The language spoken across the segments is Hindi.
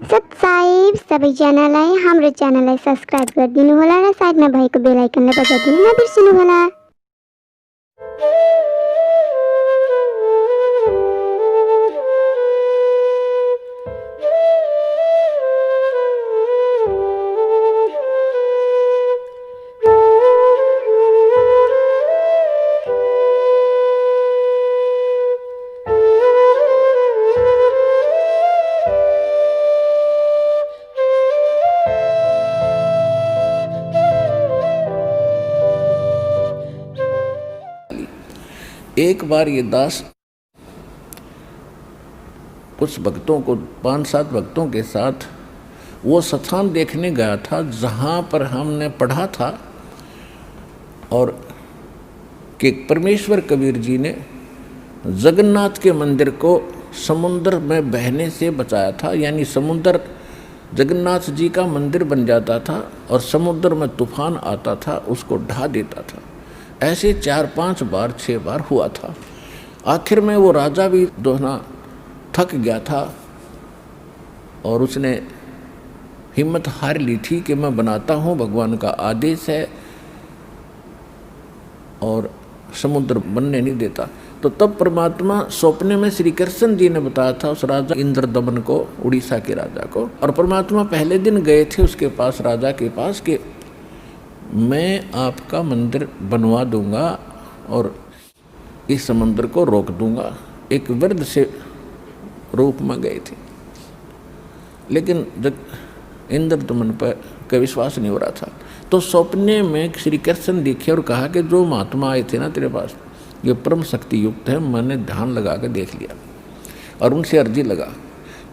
सब्सक्राइब सबै जनालाई हाम्रो च्यानललाई सब्सक्राइब गरिदिनु होला र साइडमा भएको बेल आइकनलाई बजाइदिनु नबिर्सनु होला। एक बार ये दास कुछ भक्तों को 5-7 भक्तों के साथ वो स्थान देखने गया था जहाँ पर हमने पढ़ा था और कि परमेश्वर कबीर जी ने जगन्नाथ के मंदिर को समुद्र में बहने से बचाया था। यानी समुद्र जगन्नाथ जी का मंदिर बन जाता था और समुद्र में तूफान आता था, उसको ढा देता था। ऐसे 4-5 बार 6 बार हुआ था। आखिर में वो राजा भी दोहना थक गया था और उसने हिम्मत हार ली थी कि मैं बनाता हूँ, भगवान का आदेश है और समुद्र बनने नहीं देता। तो तब परमात्मा सपने में श्री कृष्ण जी ने बताया था उस राजा इंद्रदमन को, उड़ीसा के राजा को। और परमात्मा पहले दिन गए थे उसके पास, राजा के पास, कि मैं आपका मंदिर बनवा दूंगा और इस समुद्र को रोक दूंगा। एक वृद्ध से रूप में गए थे, लेकिन जब इंद्रदमन पर का विश्वास नहीं हो रहा था तो सपने में श्री कृष्ण दिखे और कहा कि जो महात्मा आए थे ना तेरे पास, ये परम शक्ति युक्त है, मैंने ध्यान लगा कर देख लिया और उनसे अर्जी लगा।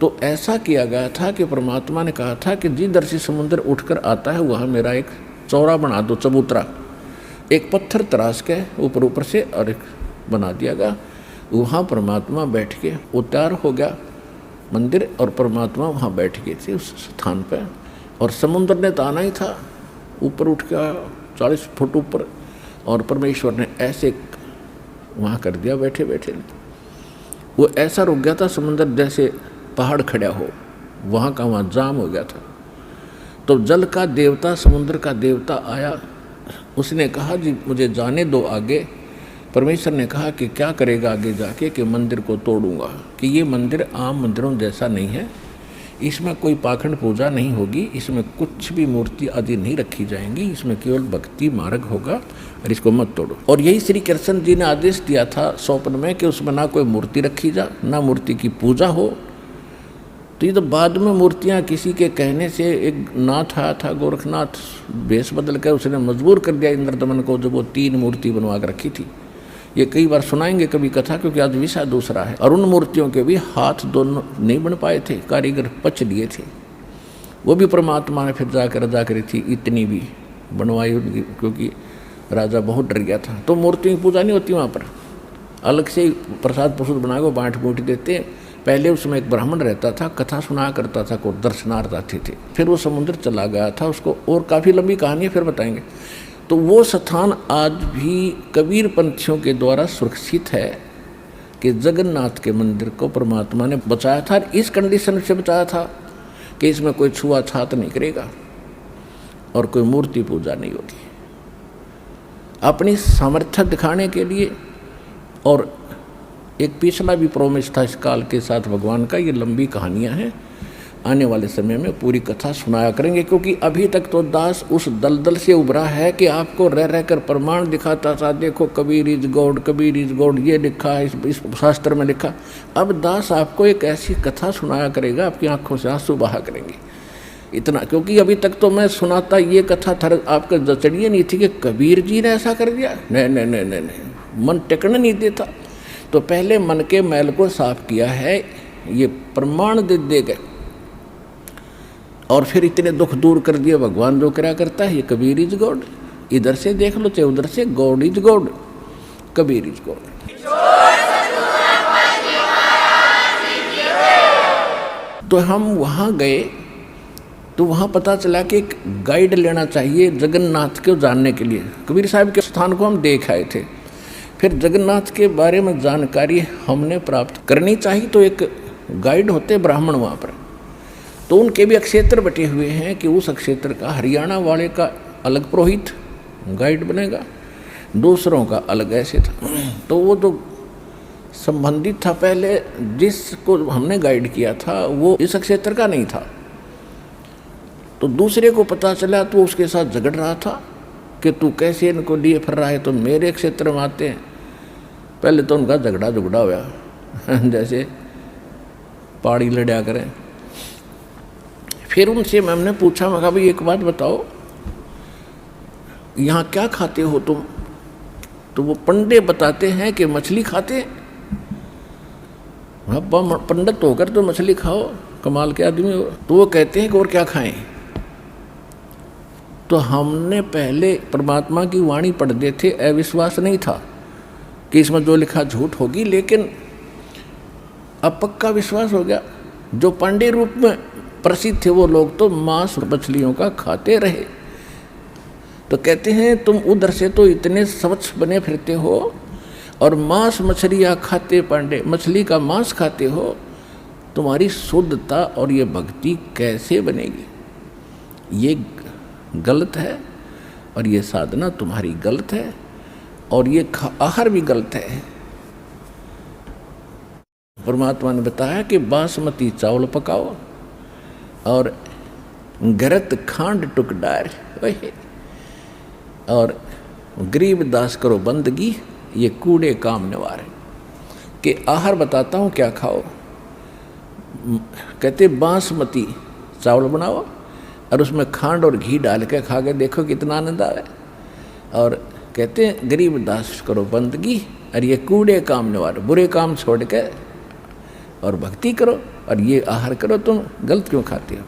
तो ऐसा किया गया था कि परमात्मा ने कहा था कि जिधर से समुद्र उठकर आता है वहाँ मेरा एक चौरा बना दो, चबूतरा, एक पत्थर तराश के ऊपर से और एक बना दिया गया। वहाँ परमात्मा बैठ के उतार हो गया मंदिर और परमात्मा वहाँ बैठ गए थे उस स्थान पर। और समुद्र ने तो आना ही था, ऊपर उठ गया 40 फुट ऊपर, और परमेश्वर ने ऐसे वहाँ कर दिया बैठे बैठे। वो ऐसा रुक गया था समुद्र जैसे पहाड़ खड़ा हो, वहाँ का वहाँ जाम हो गया था। तो जल का देवता, समुद्र का देवता आया, उसने कहा जी मुझे जाने दो आगे। परमेश्वर ने कहा कि क्या करेगा आगे जाके, कि मंदिर को तोड़ूंगा, कि ये मंदिर आम मंदिरों जैसा नहीं है, इसमें कोई पाखंड पूजा नहीं होगी, इसमें कुछ भी मूर्ति आदि नहीं रखी जाएंगी, इसमें केवल भक्ति मार्ग होगा और इसको मत तोड़ो। और यही श्री कृष्ण जी ने आदेश दिया था स्वप्न में कि उसमें ना कोई मूर्ति रखी जा, ना मूर्ति की पूजा हो। तो ये तो बाद में मूर्तियाँ किसी के कहने से एक नाथ आया था, गोरखनाथ, भेष बदल कर उसने मजबूर कर दिया इंद्रदमन को, जब वो 3 मूर्ति बनवा कर रखी थी। ये कई बार सुनाएंगे कभी कथा, क्योंकि आज विषय दूसरा है। और उन मूर्तियों के भी हाथ दोनों नहीं बन पाए थे, कारीगर पच लिए थे। वो भी परमात्मा ने फिर जाकर रजा करी थी, इतनी भी बनवाई उनकी, क्योंकि राजा बहुत डर गया था। तो मूर्तियों की पूजा नहीं होती वहाँ पर, अलग से प्रसाद प्रसूद बना के बाँट बूट देते। पहले उसमें एक ब्राह्मण रहता था, कथा सुना करता था, को दर्शनार्थ आते थे। फिर वो समुद्र चला गया था, उसको और काफ़ी लंबी कहानी है, फिर बताएंगे। तो वो स्थान आज भी कबीर पंथियों के द्वारा सुरक्षित है कि जगन्नाथ के मंदिर को परमात्मा ने बचाया था। इस कंडीशन से बचाया था कि इसमें कोई छुआछात नहीं करेगा और कोई मूर्ति पूजा नहीं होगी। अपनी सामर्थ्य दिखाने के लिए। और एक पिछला भी प्रोमिस था इस काल के साथ भगवान का। ये लंबी कहानियाँ हैं, आने वाले समय में पूरी कथा सुनाया करेंगे, क्योंकि अभी तक तो दास उस दलदल से उभरा है कि आपको रह रहकर प्रमाण दिखाता था, देखो Kabir is God, Kabir is God, ये लिखा है इस शास्त्र में लिखा। अब दास आपको एक ऐसी कथा सुनाया करेगा, आपकी आंखों से आंसू बहा करेंगे इतना। क्योंकि अभी तक तो मैं सुनाता ये कथा थर आपका जचड़िए नहीं थी कि कबीर जी ने ऐसा कर दिया, नहीं नहीं नहीं नहीं नहीं, मन टिकने नहीं देता। तो पहले मन के मैल को साफ किया है, ये प्रमाण दे दे गए और फिर इतने दुख दूर कर दिए। भगवान जो क्या करता है, ये कबीर इज गॉड, इधर से देख लो चाहे उधर से, God is God, Kabir is God. तो हम वहाँ गए तो वहाँ पता चला कि एक गाइड लेना चाहिए जगन्नाथ को जानने के लिए। कबीर साहब के स्थान को हम देख आए थे, फिर जगन्नाथ के बारे में जानकारी हमने प्राप्त करनी चाहिए। तो एक गाइड होते ब्राह्मण वहाँ पर, तो उनके भी क्षेत्र बटे हुए हैं कि उस क्षेत्र का हरियाणा वाले का अलग पुरोहित गाइड बनेगा, दूसरों का अलग ऐसे था। तो वो जो संबंधित था पहले जिसको हमने गाइड किया था वो इस क्षेत्र का नहीं था, तो दूसरे को पता चला तो उसके साथ झगड़ रहा था कि तू कैसे इनको लिए फिर रहा है, तो मेरे क्षेत्र में आते हैं। पहले तो उनका झगड़ा हुआ जैसे पहाड़ी लड़ा करें। फिर उनसे मैंने पूछा, मैं कहा भाई एक बात बताओ, यहाँ क्या खाते हो तुम? तो वो पंडे बताते हैं कि मछली खाते। पंडित होकर तो मछली खाओ, कमाल के आदमी हो। तो वो कहते हैं कि और क्या खाएं? तो हमने पहले परमात्मा की वाणी पढ़ते थे, अविश्वास नहीं था कि इसमें जो लिखा झूठ होगी, लेकिन अब पक्का विश्वास हो गया। जो पांडे रूप में प्रसिद्ध थे वो लोग तो मांस मछलियों का खाते रहे। तो कहते हैं तुम उधर से तो इतने स्वच्छ बने फिरते हो और मांस मछलियाँ खाते, पांडे मछली का मांस खाते हो, तुम्हारी शुद्धता और ये भक्ति कैसे बनेगी? ये गलत है और ये साधना तुम्हारी गलत है और ये आहार भी गलत है। परमात्मा ने बताया कि बासमती चावल पकाओ और गरत खांड टुक डार और गरीब दास करो बंदगी, ये कूड़े काम निवार है। कि आहार बताता हूँ क्या खाओ। कहते बासमती चावल बनाओ और उसमें खांड और घी डाल के खा के देखो कितना आनंद आवे। और कहते हैं गरीब दास करो बंदगी और ये कूड़े काम निवार, बुरे काम छोड़ के और भक्ति करो और ये आहार करो। तुम गलत क्यों खाते हो?